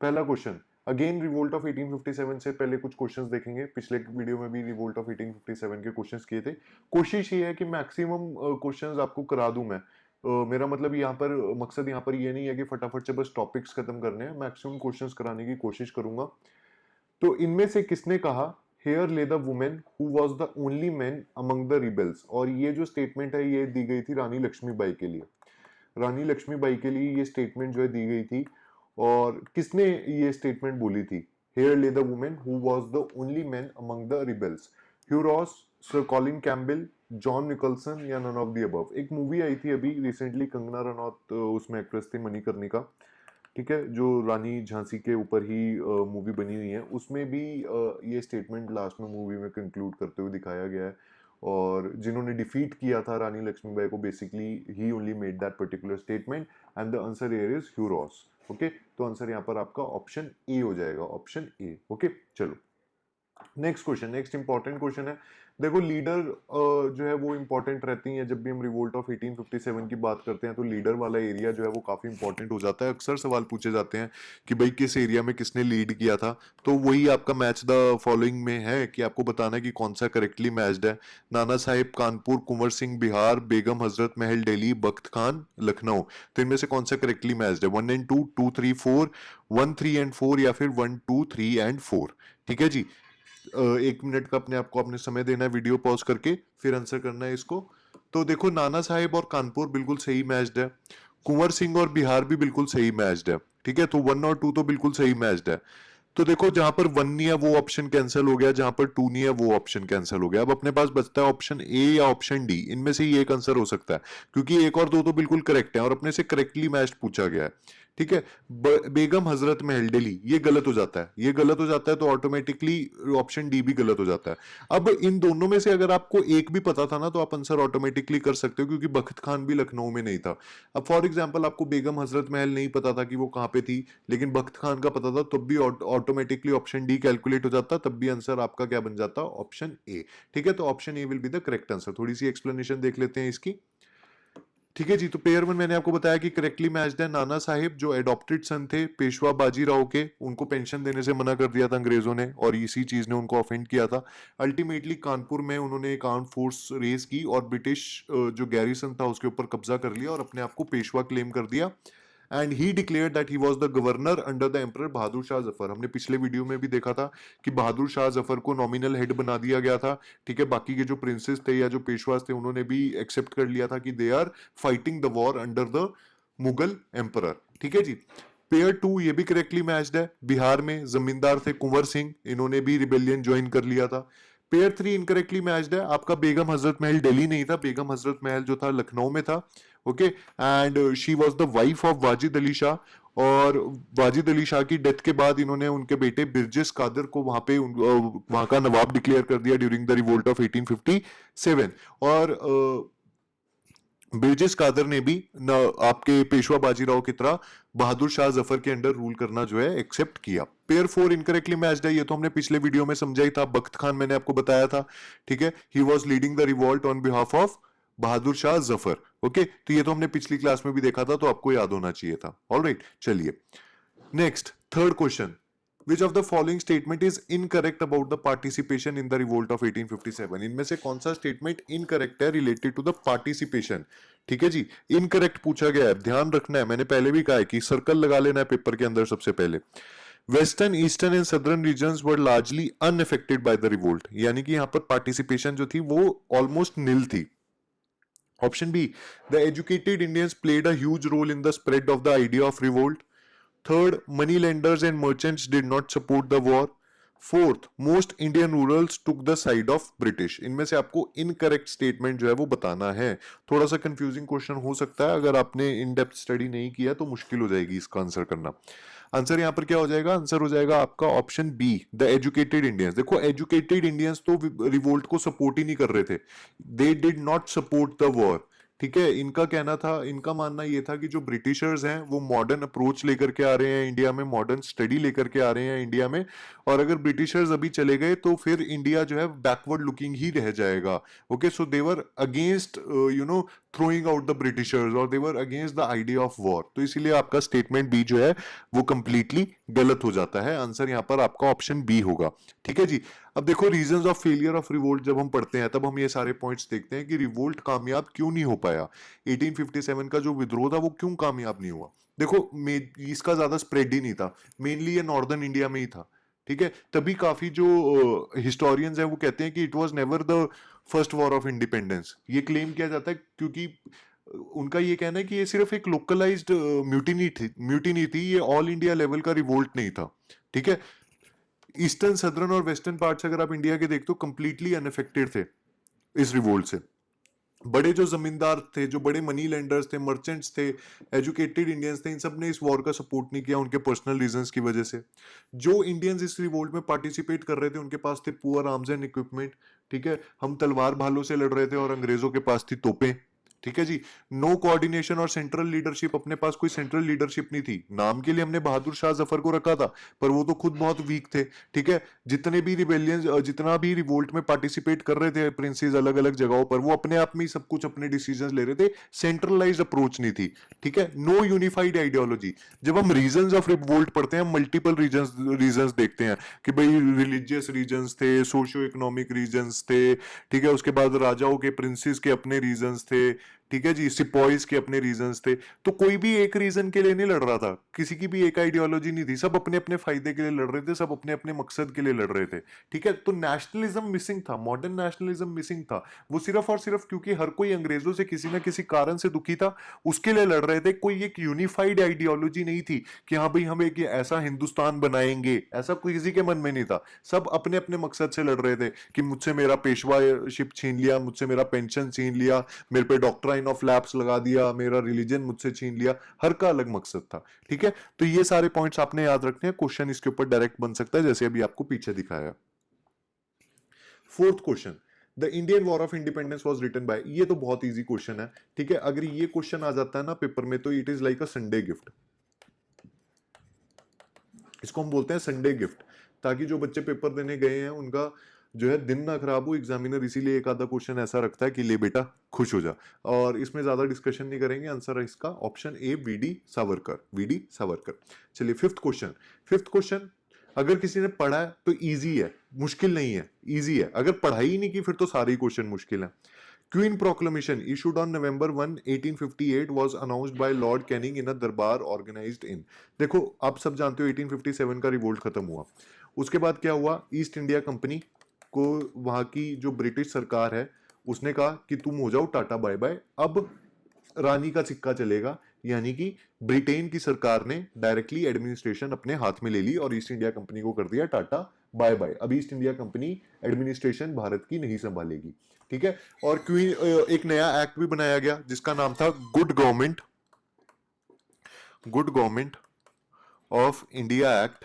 पहला question, again revolt of 1857 से पहले कुछ क्वेश्चंस देखेंगे। पिछले वीडियो में भी रिवोल्ट ऑफ 1857 के क्वेश्चंस किए थे। कोशिश ये है कि मैक्सिमम क्वेश्चंस आपको करा दूं मैं। मेरा मतलब यहाँ पर मकसद यहाँ पर ये नहीं है कि फटाफट से बस टॉपिक्स खत्म करने हैं, मैक्सिमम क्वेश्चंस कराने की कोशिश करूंगा। तो इनमें से किसने कहा hair lay the woman who was the only man among the rebels? और ये जो स्टेटमेंट है ये दी गई थी रानी लक्ष्मीबाई के लिए। रानी लक्ष्मीबाई के लिए ये स्टेटमेंट जो है दी गई थी। और किसने ये स्टेटमेंट बोली थी? Here lay the woman who was the only man among the rebels. Hugh Rose, sir Colin Campbell, John Nicholson या नन ऑफ द अबव? एक मूवी आई थी अभी रिसेंटली, कंगना रनौत उसमें एक्ट्रेस थी मणिकर्णिका, ठीक है, जो रानी झांसी के ऊपर ही मूवी बनी हुई है। उसमें भी ये स्टेटमेंट लास्ट में मूवी में कंक्लूड करते हुए दिखाया गया है। और जिन्होंने डिफीट किया था रानी लक्ष्मीबाई को, बेसिकली ही only made that particular statement and the answer here is Hugh Rose. Okay, तो आंसर यहाँ पर आपका ऑप्शन ए हो जाएगा, ऑप्शन ए। ओके, चलो next question, next important question है। देखो लीडर जो है वो इंपॉर्टेंट रहती है। जब भी हम रिवोल्ट ऑफ 1857 की बात करते हैं तो लीडर वाला एरिया जो है वो काफी इंपॉर्टेंट हो जाता है। अक्सर सवाल पूछे जाते हैं कि भाई किस एरिया में किसने लीड किया था, तो वही आपका मैच द फॉलोइंग में है कि आपको बताना है कि कौन सा करेक्टली मैच्ड है। नाना साहिब कानपुर, कुंवर सिंह बिहार, बेगम हजरत महल दिल्ली, बख्त खान लखनऊ। तो इनमें से कौन सा करेक्टली मैच्ड है? 1 एंड 2, 2 3 4, 1 3 एंड 4 या फिर 1 2 3 एंड 4? ठीक है जी। 1 मिनट का अपने आपको अपने समय देना है, वीडियो पॉज करके फिर आंसर करना है इसको। तो देखो नाना साहिब और कानपुर बिल्कुल सही मैच्ड है। कुंवर सिंह और बिहार भी बिल्कुल सही मैच्ड है। ठीक है, तो 1 और 2 तो बिल्कुल सही मैच्ड है। तो देखो जहां पर 1 नहीं है वो ऑप्शन कैंसिल हो गया, जहां पर 2 नहीं है वो ऑप्शन कैंसिल हो गया। अब अपने पास बचता है ऑप्शन ए या ऑप्शन डी। इनमें से ही एक आंसर हो सकता है, क्योंकि 1 और 2 तो बिल्कुल करेक्ट है और अपने से करेक्टली मैच पूछा गया है। ठीक है, बेगम हजरत महल दिल्ली ये गलत हो जाता है, ये गलत हो जाता है तो ऑटोमेटिकली ऑप्शन डी भी गलत हो जाता है। अब इन दोनों में से अगर आपको एक भी पता था ना तो आप आंसर ऑटोमेटिकली कर सकते हो, क्योंकि बख्त खान भी लखनऊ में नहीं था। अब फॉर एग्जाम्पल आपको बेगम हजरत महल नहीं पता था कि वो कहां पे थी, लेकिन बख्त खान का पता था, तब भी ऑटोमेटिकली ऑप्शन डी कैलकुलेट हो जाता, तब भी आंसर आपका क्या बन जाता? Option A. ठीक है, तो option A will be the correct answer. थोड़ी सी एक्सप्लेनेशन देख लेते हैं इसकी। ठीक है जी, तो पेयर वन मैंने आपको बताया कि करेक्टली मैच्ड है। नाना साहिब जो एडॉप्टेड सन थे पेशवा बाजीराव के, उनको पेंशन देने से मना कर दिया था अंग्रेजों ने और इसी चीज ने उनको ऑफेंड किया था। अल्टीमेटली कानपुर में उन्होंने एक आर्म फोर्स रेज की और ब्रिटिश जो गैरिसन था उसके ऊपर कब्जा कर लिया और अपने आप को पेशवा क्लेम कर दिया। And he declare that he was the governor under the emperor Bahadur Shah Zafar. हमने पिछले वीडियो में भी देखा था कि बहादुर शाह जफर को नॉमिनल हेड बना दिया गया था। ठीक है, बाकी के जो प्रिंसेस थे या जो पेशवास थे उन्होंने भी एक्सेप्ट कर लिया था कि they are fighting the war under the Mughal emperor. ठीक है जी। पेयर टू ये भी करेक्टली मैच्ड है। बिहार में जमींदार थे कुंवर सिंह, इन्होंने भी रिबेलियन ज्वाइन कर लिया था। पेयर थ्री इनकरेक्टली मैच्ड है। आपका बेगम हजरत महल दिल्ली नहीं था, बेगम हजरत महल जो था लखनऊ में था। Okay, and she was the wife of Wajid Ali Shah. और वाजिद अली शाह की डेथ के बाद इन्होंने उनके बेटे बिरजिस कादर को वहां पे वहां का नवाब डिक्लेयर कर दिया ड्यूरिंग द रिवोल्ट ऑफ 1857। और बिरजिस कादर ने भी आपके पेशवा बाजीराव की तरह बहादुर शाह जफर के अंडर रूल करना जो है एक्सेप्ट किया। पेयर फोर इनकरेक्टली मैच्ड है, ये तो हमने पिछले वीडियो में समझा ही था। बख्त खान मैंने आपको बताया था। ठीक है, he was leading the revolt on behalf of Bahadur Shah Zafar. Okay, तो ये तो हमने पिछली क्लास में भी देखा था, तो आपको याद होना चाहिए था। ऑलराइट, चलिए next third question. Which of the following statement is incorrect about the participation in the revolt of 1857? इनमें से कौन सा स्टेटमेंट इनकरेक्ट है रिलेटेड टू द पार्टिसिपेशन? ठीक है जी, इनकरेक्ट पूछा गया है, ध्यान रखना है। मैंने पहले भी कहा है कि सर्कल लगा लेना है पेपर के अंदर सबसे पहले। Western, eastern and southern regions were largely unaffected by the revolt, यानी कि यहां पर पार्टिसिपेशन जो थी वो ऑलमोस्ट नील थी। Option B, the educated Indians played a huge role in the spread of the idea of revolt. Third, money lenders and merchants did not support the war. Fourth, most Indian rurals took the side of British. इनमें से आपको incorrect statement जो है वो बताना है। थोड़ा सा कंफ्यूजिंग क्वेश्चन हो सकता है, अगर आपने इन डेप्थ स्टडी नहीं किया तो मुश्किल हो जाएगी इसका आंसर करना। आंसर यहां पर क्या हो जाएगा? आंसर हो जाएगा आपका option B, the educated Indians. देखो एजुकेटेड इंडियंस तो रिवोल्ट को सपोर्ट ही नहीं कर रहे थे, they did not support the war. ठीक है, इनका कहना था, इनका मानना ये था कि जो ब्रिटिशर्स हैं वो मॉडर्न अप्रोच लेकर के आ रहे हैं इंडिया में, मॉडर्न स्टडी लेकर के आ रहे हैं इंडिया में, और अगर ब्रिटिशर्स अभी चले गए तो फिर इंडिया जो है बैकवर्ड लुकिंग ही रह जाएगा। Okay, so they were against throwing out the Britishers or they were against the idea of war. तो इसीलिए आपका स्टेटमेंट बी जो है वो कंप्लीटली गलत हो जाता है। आंसर यहाँ पर आपका ऑप्शन बी होगा। ठीक है जी। अब देखो reasons of failure of revolt जब हम पढ़ते हैं तब हम ये सारे पॉइंट्स देखते हैं कि रिवोल्ट कामयाब क्यों नहीं हो पाया, 1857 का जो विद्रोह था वो क्यों कामयाब नहीं हुआ। देखो इसका ज्यादा स्प्रेड ही नहीं था, मेनली ये नॉर्दर्न इंडिया में ही था। ठीक है, तभी काफी जो हिस्टोरियंस हैं वो कहते हैं कि it was never the first war of independence. ये क्लेम किया जाता है क्योंकि उनका ये कहना है कि ये सिर्फ एक लोकलाइज्ड म्यूटिनी थी, ये ऑल इंडिया लेवल का रिवोल्ट नहीं था। ठीक है, ईस्टर्न, सदर्न और वेस्टर्न पार्ट्स अगर आप इंडिया के देखते हो कंप्लीटली अनअफेक्टेड थे इस रिवोल्ट से। बड़े जो जमींदार थे, जो बड़े मनी लेंडर्स थे, मर्चेंट्स थे, एजुकेटेड इंडियंस थे, इन सब ने इस वॉर का सपोर्ट नहीं किया उनके पर्सनल रीजंस की वजह से। जो इंडियंस इस रिवोल्ट में पार्टिसिपेट कर रहे थे उनके पास थे पुअर आर्म्स एंड इक्विपमेंट। ठीक है, हम तलवार भालों से लड़ रहे थे और अंग्रेजों के पास थी तोपें। ठीक है जी। नो कोऑर्डिनेशन और सेंट्रल लीडरशिप, अपने पास कोई सेंट्रल लीडरशिप नहीं थी। नाम के लिए हमने बहादुर शाह जफर को रखा था पर वो तो खुद बहुत वीक थे। ठीक है, जितने भी रिबेलियन, जितना भी रिवोल्ट में पार्टिसिपेट कर रहे थे प्रिंसेस अलग अलग जगहों पर, वो अपने आप में ही सब कुछ अपने डिसीजंस ले रहे थे, सेंट्रलाइज्ड अप्रोच नहीं थी। ठीक है, नो यूनिफाइड आइडियोलॉजी। जब हम रीजंस ऑफ रिवोल्ट पढ़ते हैं, मल्टीपल रीजंस देखते हैं कि भाई रिलीजियस रीजंस थे, सोशियो इकोनॉमिक रीजंस थे। ठीक है, उसके बाद राजाओं के, प्रिंसेस के अपने रीजंस थे। ठीक है जी, सिपॉइज के अपने रीजंस थे। तो कोई भी एक रीजन के लिए नहीं लड़ रहा था, किसी की भी एक आइडियोलॉजी नहीं थी, सब अपने अपने फायदे के लिए लड़ रहे थे, सब अपने अपने मकसद के लिए लड़ रहे थे। ठीक है, तो नेशनलिज्म मिसिंग था, मॉडर्न नेशनलिज्म मिसिंग था। वो सिर्फ और सिर्फ क्योंकि हर कोई अंग्रेजों से किसी ना किसी कारण से दुखी था उसके लिए लड़ रहे थे। कोई एक यूनिफाइड आइडियोलॉजी नहीं थी कि हाँ भाई हम एक ऐसा हिंदुस्तान बनाएंगे, ऐसा कोई किसी के मन में नहीं था। सब अपने अपने मकसद से लड़ रहे थे कि मुझसे मेरा पेशवाशिप छीन लिया, मुझसे मेरा पेंशन छीन लिया, मेरे पे डॉक्ट्राइन ऑफ लैप्स लगा दिया, मेरा रिलीजन मुझसे छीन लिया। हर का अलग मकसद था। ठीक है, तो ये सारे पॉइंट्स आपने याद रखने हैं। क्वेश्चन इसके ऊपर डायरेक्ट बन सकता है जैसे अभी आपको पीछे दिखाया। Fourth question, the Indian war of independence was written by. ये तो बहुत इजी क्वेश्चन है। ठीक है, अगर ये क्वेश्चन आ जाता है ना पेपर में तो it is like a Sunday gift. इसको हम बोलते हैं संडे गिफ्ट, ताकि जो बच्चे पेपर देने गए हैं उनका जो है दिन ना खराब हो। एग्जामिनर इसीलिए एक आधा क्वेश्चन ऐसा रखता है कि ले बेटा खुश हो जा। और इसमें ज्यादा डिस्कशन नहीं करेंगे, आंसर है इसका option A, VD Savarkar, VD Savarkar. चलिए फिफ्थ क्वेश्चन। फिफ्थ क्वेश्चन अगर किसी ने पढ़ा है तो इजी है, मुश्किल नहीं है, इजी है। अगर पढ़ाई ही नहीं की फिर तो सारे क्वेश्चन मुश्किल है। Queen Proclamation issued on November 1, 1858 was announced by Lord Canning in a दरबार organized in। देखो आप सब जानते हो 1857 का रिवोल्ट खत्म हुआ। उसके बाद क्या हुआ, ईस्ट इंडिया कंपनी को वहां की जो ब्रिटिश सरकार है उसने कहा कि तुम हो जाओ टाटा बाय बाय, अब रानी का सिक्का चलेगा। यानी कि ब्रिटेन की सरकार ने डायरेक्टली एडमिनिस्ट्रेशन अपने हाथ में ले ली और ईस्ट इंडिया कंपनी को कर दिया टाटा बाय बाय। अब east India company administration Bharat की नहीं संभालेगी। ठीक है, और क्वीन एक नया एक्ट भी बनाया गया जिसका नाम था good government of India act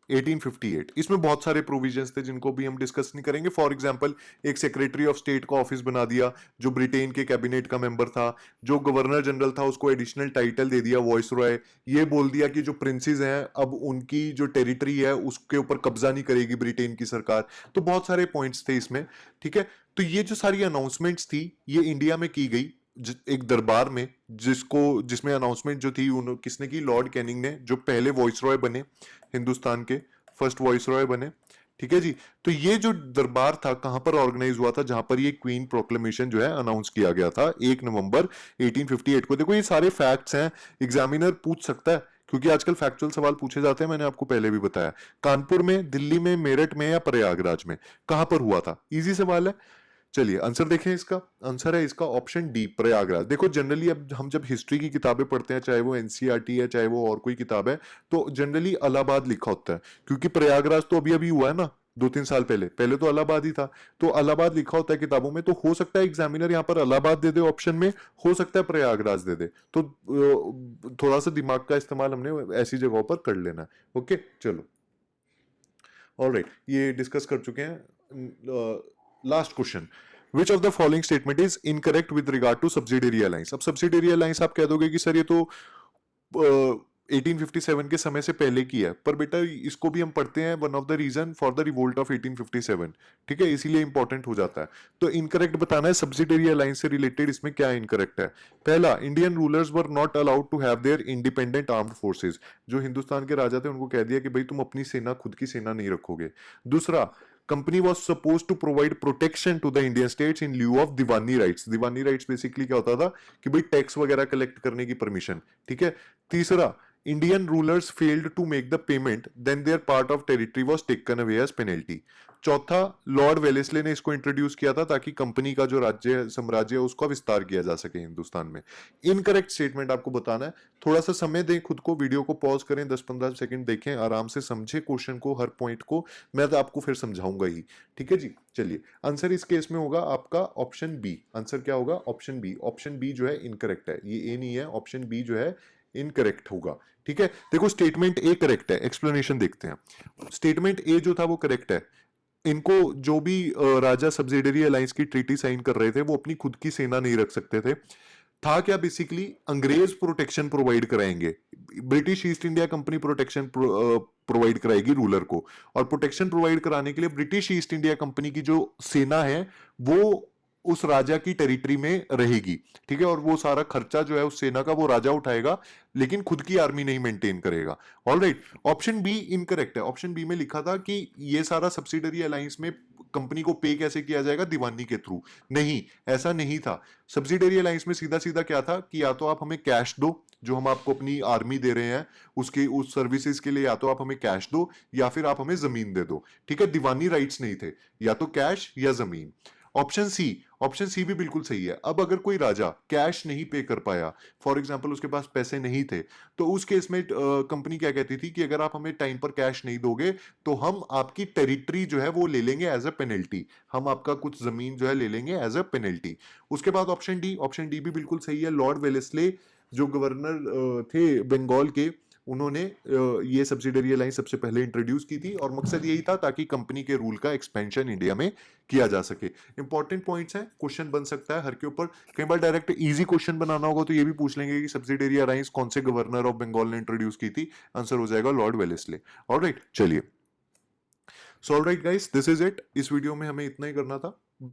1858। इसमें बहुत सारे प्रोविजंस थे जिनको भी हम डिस्कस नहीं करेंगे। फॉर एग्जांपल एक सेक्रेटरी ऑफ स्टेट का ऑफिस बना दिया जो ब्रिटेन के कैबिनेट का मेंबर था। जो गवर्नर जनरल था उसको एडिशनल टाइटल दे दिया वॉइस रॉय। ये बोल दिया कि जो प्रिंसेस हैं अब उनकी जो टेरिटरी है उसके ऊपर कब्जा नहीं करेगी ब्रिटेन की सरकार। तो बहुत सारे पॉइंट्स थे इसमें। ठीक है, तो ये जो सारी अनाउंसमेंट्स थी ये इंडिया में की गई एक दरबार में, जिसमें अनाउंसमेंट जो थी किसने की, लॉर्ड कैनिंग ने, जो पहले वॉइस रॉय बने, हिंदुस्तान के फर्स्ट वॉइस रॉय बने। ठीक है जी, तो ये जो दरबार था कहां पर ऑर्गेनाइज हुआ था, जहां पर ये क्वीन प्रोक्लेमेशन जो है अनाउंस किया गया था 1 नवंबर 1858 को। देखो ये सारे फैक्ट्स हैं, एग्जामिनर पूछ सकता है क्योंकि आजकल फैक्चुअल सवाल पूछे जाते हैं। मैंने आपको पहले भी बताया, कानपुर में, दिल्ली में, मेरठ में या प्रयागराज में, कहां पर हुआ था, इजी सवाल है। चलिए आंसर देखें, इसका आंसर है इसका ऑप्शन डी, प्रयागराज। देखो जनरली अब हम जब हिस्ट्री की किताबें पढ़ते हैं, चाहे वो एनसीईआरटी है चाहे वो और कोई किताब है, तो जनरली इलाहाबाद लिखा होता है क्योंकि प्रयागराज तो अभी अभी हुआ है ना 2-3 साल पहले। पहले तो इलाहाबाद ही था, तो इलाहाबाद लिखा होता है किताबों में। तो हो सकता है एग्जामिनर यहाँ पर इलाहाबाद दे दे ऑप्शन में, हो सकता है प्रयागराज दे दे। तो थोड़ा सा दिमाग का इस्तेमाल हमने ऐसी जगहों पर कर लेना है। ओके चलो, ऑलराइट, ये डिस्कस कर चुके हैं। Last question, which of the following statement is incorrect with regard to subsidiary alliance. अब सब्सिडियरी अलायंस आप कह दोगे कि सर ये तो 1857 के समय से पहले की है, पर बेटा इसको भी हम पढ़ते हैं one of the reason for the revolt of 1857। ठीक है, इसीलिए इंपॉर्टेंट हो जाता है। तो इनकरेक्ट बताना है सब्सिडरी अलायंस से रिलेटेड, इसमें क्या इनकरेक्ट है। पहला, Indian rulers were not allowed to have their independent armed forces. जो हिंदुस्तान के राजा थे उनको कह दिया कि भाई तुम अपनी सेना, खुद की सेना नहीं रखोगे। दूसरा, company was suppose to provide protection to the Indian states in lieu of diwani rights. Diwani rights basically क्या होता था कि भाई टैक्स वगैरह कलेक्ट करने की परमिशन। ठीक है। तीसरा, Indian rulers failed to make the payment, then their part of territory was taken away as penalty. चौथा, लॉर्ड वेलेस्ले ने इसको इंट्रोड्यूस किया था ताकि कंपनी का जो राज्य साम्राज्य है उसका विस्तार किया जा सके हिंदुस्तान में। इनकरेक्ट स्टेटमेंट आपको बताना है। थोड़ा सा समय दें खुद को, वीडियो को पॉज करें, 10-15 सेकंड देखें, आराम से समझे क्वेश्चन को, हर पॉइंट को। मैं तो आपको फिर समझाऊंगा ही। ठीक है जी, चलिए। आंसर इस केस में होगा आपका ऑप्शन बी। आंसर क्या होगा? Option B. ऑप्शन बी जो है इनकरेक्ट है, ये ए नहीं है, ऑप्शन बी जो है इनकरेक्ट होगा। ठीक है, देखो स्टेटमेंट ए करेक्ट है, एक्सप्लेनेशन देखते हैं। स्टेटमेंट ए जो था वो करेक्ट है। इनको जो भी राजा सब्सिडरी अलायंस की ट्रीटी साइन कर रहे थे वो अपनी खुद की सेना नहीं रख सकते थे। था क्या, बेसिकली अंग्रेज प्रोटेक्शन प्रोवाइड कराएंगे, British east India company protection provide कराएगी रूलर को। और प्रोटेक्शन प्रोवाइड कराने के लिए ब्रिटिश ईस्ट इंडिया कंपनी की जो सेना है वो उस राजा की टेरिटरी में रहेगी। ठीक है, और वो सारा खर्चा जो है उस सेना का वो राजा उठाएगा, लेकिन खुद की आर्मी नहीं मेंटेन करेगा। ऑलराइट, ऑप्शन बी इनकरेक्ट है। ऑप्शन बी में लिखा था कि ये सारा सब्सिडरी अलायंस में कंपनी को पे कैसे किया जाएगा, दीवानी के थ्रू। नहीं, ऐसा नहीं था। सब्सिडरी अलायंस में सीधा सीधा क्या था कि या तो आप हमें कैश दो, जो हम आपको अपनी आर्मी दे रहे हैं उसके उस सर्विसेज के लिए, या तो आप हमें कैश दो या फिर आप हमें जमीन दे दो। ठीक है, दीवानी राइट्स नहीं थे, या तो कैश या जमीन। ऑप्शन सी, ऑप्शन सी भी बिल्कुल सही है। अब अगर कोई राजा कैश नहीं पे कर पाया, फॉर एग्जांपल उसके पास पैसे नहीं थे, तो उस केस में कंपनी क्या कहती थी कि अगर आप हमें टाइम पर कैश नहीं दोगे तो हम आपकी टेरिटरी जो है वो ले लेंगे एज अ पेनल्टी। हम आपका कुछ जमीन जो है ले लेंगे एज अ पेनल्टी। उसके बाद ऑप्शन डी, ऑप्शन डी भी बिल्कुल सही है। लॉर्ड वेलेस्ले जो गवर्नर थे बंगाल के, उन्होंने ये सब्सिडरी अलायंस सबसे पहले इंट्रोड्यूस की थी, और मकसद यही था ताकि कंपनी के रूल का एक्सपेंशन इंडिया में किया जा सके। इंपॉर्टेंट पॉइंट्स हैं, क्वेश्चन बन सकता है हर के ऊपर। कई बार डायरेक्ट इजी क्वेश्चन बनाना होगा तो ये भी पूछ लेंगे कि सब्सिडरी अलायंस कौन से गवर्नर ऑफ बंगाल ने इंट्रोड्यूस की थी। आंसर हो जाएगा लॉर्ड वेलेस्ले। ऑलराइट, चलिए। So alright guys, this is it. इस वीडियो में हमें इतना ही करना था।